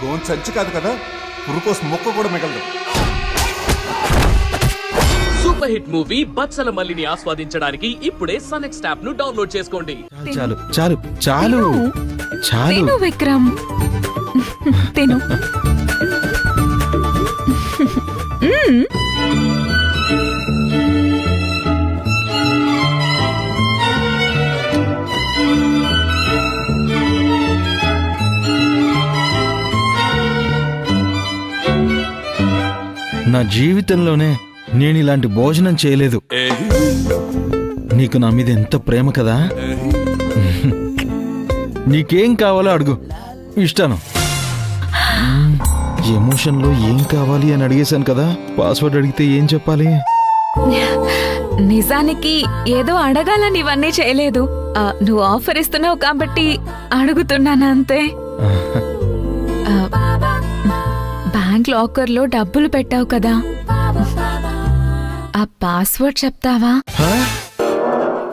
Gonna సంచి కాదు కదా, పురుకోస్ మొక్క కూడా మిగలదు. సూపర్ హిట్ మూవీ బత్సల మల్లిని ఆస్వాదించడానికి ఇప్పుడే సనెక్స్ యాప్ ను డౌన్లోడ్ చేసుకోండి. చాలు చాలు చాలు చాలు తిను విక్రమ్, తిను. నా జీవితంలోనే నేను ఇలాంటి భోజనం చేయలేదు. నీకు నా మీద ఎంత ప్రేమ కదా. నీకేం కావాలో అడుగు, ఇష్టాను. ఎమోషన్లో ఏం కావాలి అని అడిగేశాను కదా, పాస్వర్డ్ అడిగితే ఏం చెప్పాలి? నిజానికి ఏదో అడగాలని ఇవన్నీ చేయలేదు. నువ్వు ఆఫర్ ఇస్తున్నావు కాబట్టి అడుగుతున్నాను అంతే. బ్యాంక్ లాకర్ లో డబ్బులు పెట్టావు కదా, ఆ పాస్వర్డ్ చెప్తావా?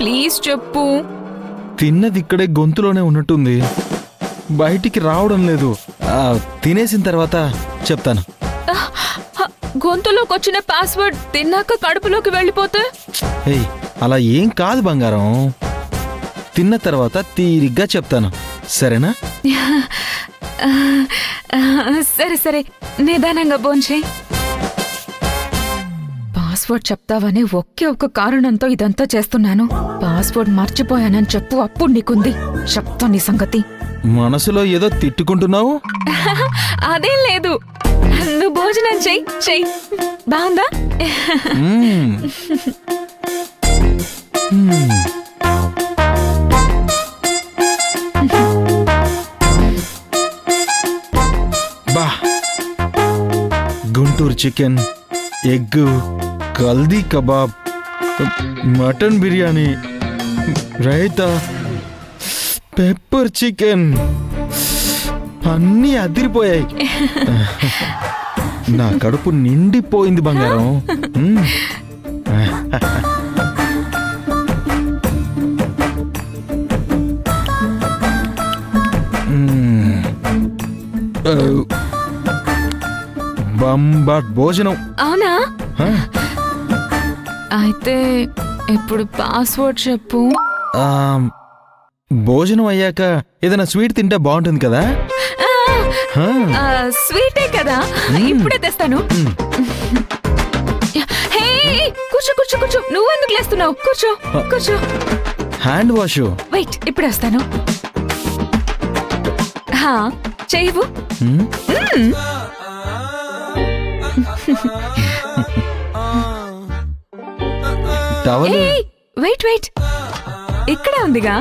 ప్లీజ్ చెప్పు. తిన్నది ఇక్కడే గొంతులోనే ఉన్నట్టుంది, బయటికి రావడం లేదు. తినేసిన తర్వాత చెప్తాను. గొంతులోకి వచ్చిన పాస్వర్డ్ తిన్నాక కడుపులోకి వెళ్ళిపోతే? ఏయ్, అలా ఏం కాదు బంగారం, తిన్న తర్వాత తీరిగ్గా చెప్తాను, సరేనా? సరే సరే, నిదానంగా భోంచేయ్. పాస్వర్డ్ చెప్తావనే ఒకే ఒక్క కారణంతో ఇదంతా చేస్తున్నాను. పాస్వర్డ్ మర్చిపోయానని చెప్పు, అప్పుడు నీకుంది చెప్తా నీ సంగతి. మనసులో ఏదో తిట్టుకుంటున్నావు? అదేం లేదు, నువ్వు భోజనం చెయ్యి చెయ్యి. బాగుందా? బా, గుంటూరు చికెన్, ఎగ్, కల్దీ kebab, mutton biryani, raita, pepper chicken, అన్నీ అదిరిపోయాయి. నా కడుపు నిండిపోయింది బంగారం. బంబాట్ భోజనం. అవునా? అయితే ఇప్పుడు పాస్వర్డ్ చెప్పు. భోజనం అయ్యాక ఏదైనా స్వీట్ తింటే బాగుంటుంది కదా. స్వీటే కదా, ఇప్పుడే తెస్తాను. హే, కూర్చో కూర్చో కూర్చో. నువ్వెందుకు లేస్తున్నావు? కూర్చో కూర్చో. Hand wash. వెయిట్, ఇప్పుడు వస్తాను. చేయవు. టవల్. వెయిట్ వెయిట్, ఇక్కడే ఉందిగా.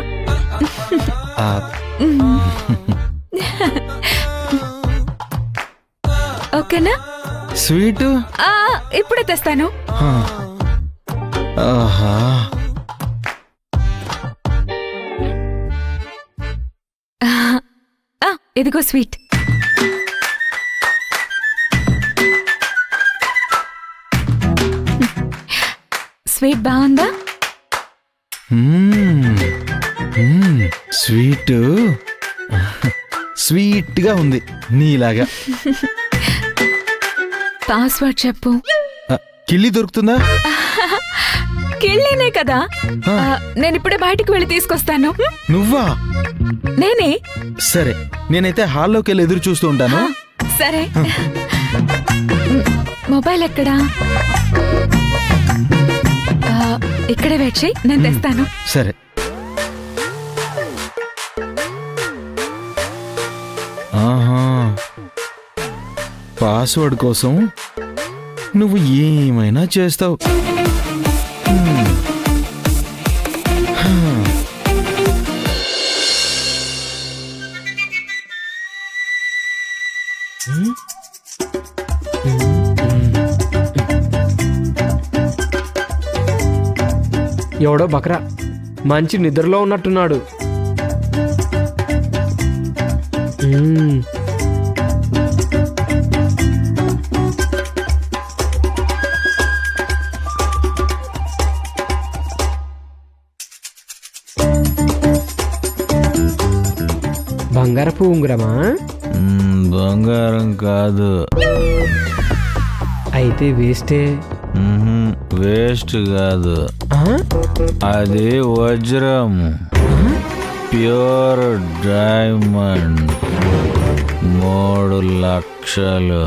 ఓకేనా? స్వీట్ ఇప్పుడే తెస్తాను. ఆహా, ఇదిగో స్వీట్. స్వీట్ బాగుందా? స్వీట్ స్వీట్ గా ఉంది, నీలాగా. పాస్వర్డ్ చెప్పు. కిళ్ళి దొరుకుతుందా? కిళ్ళీనే కదా, నేను ఇప్పుడే బయటికి వెళ్ళి తీసుకొస్తాను. నువ్వా? నేనే. సరే, నేనైతే హాల్లోకి వెళ్ళి ఎదురు చూస్తూ ఉంటాను. సరే. మొబైల్ ఎక్కడా? ఇక్కడే వెయిట్ చేయి, నేను తెస్తాను. సరే. ఆహా, పాస్వర్డ్ కోసం నువ్వు ఏమైనా చేస్తావు. ఎవడో బకరా మంచి నిద్రలో ఉన్నట్టున్నాడు. బంగారపు ఉంగరమా? బంగారం కాదు. అయితే వేస్టే. వేస్ట్ కాదు, ఆ? అది వజ్రం, ప్యూర్ డైమండ్, 3 లక్షలు.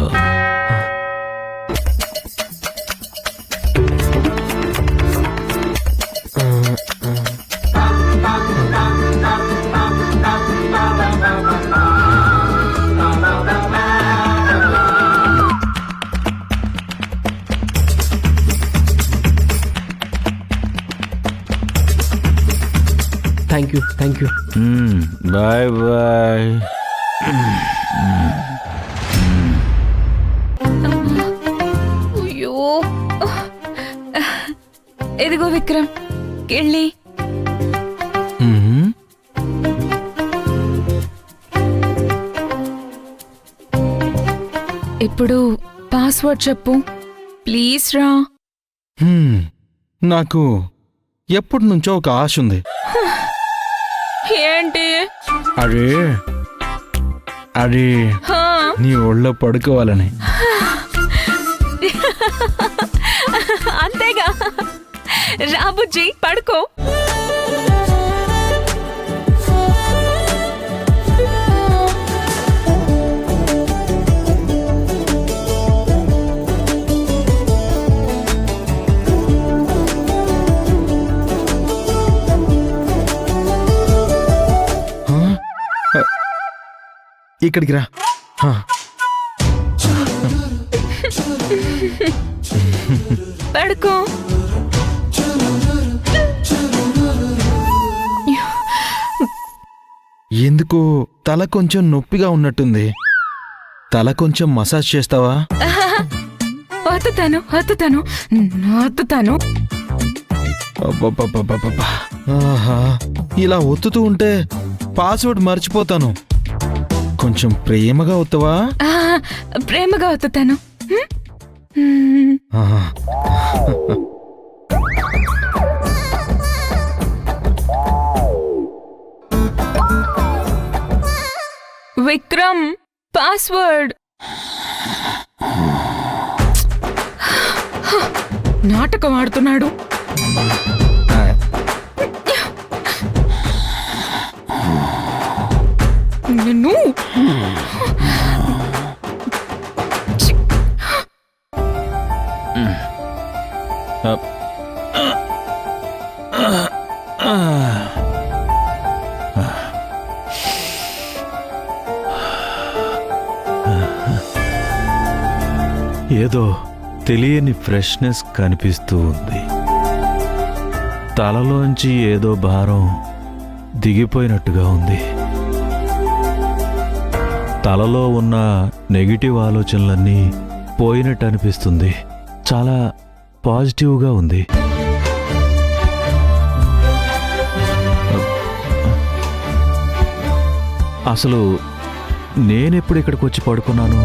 Thank you. Bye bye. అయ్యో ఎదిగో విక్రమ్ కెళ్ళి. ఇప్పుడు పాస్వర్డ్ చెప్పు ప్లీజ్ రా. నాకు ఎప్పటి నుంచో ఒక ఆశ ఉంది. ఏంటి? అది హా, నీ ఒళ్ళో పడుకోవాలని. అంతేగా రాబుజ్జి పడుకో. ఇక్కడికి రా. పడుకో. ఎందుకు తల కొంచెం నొప్పిగా ఉన్నట్టుంది. తల కొంచెం మసాజ్ చేస్తావా? ఒత్తుతాను. అబ్బబ్బబ్బబ్బబ్బా. ఆహా, ఇలా ఒత్తుతూ ఉంటే పాస్వర్డ్ మర్చిపోతాను. కొంచెం ప్రేమగా ఒత్తువా? ప్రేమగా ఒత్తుతాను. ఆహా. విక్రమ్ పాస్వర్డ్. నాటకం ఆడుతున్నాడు. నిన్ను ఏదో తెలియని ఫ్రెష్నెస్ కనిపిస్తూ ఉంది. తలలోంచి ఏదో భారం దిగిపోయినట్టుగా ఉంది. తలలో ఉన్న నెగిటివ్ ఆలోచనలన్నీ పోయినట్టు అనిపిస్తుంది. చాలా పాజిటివ్గా ఉంది. అసలు నేనెప్పుడు ఇక్కడికి వచ్చి పడుకున్నాను?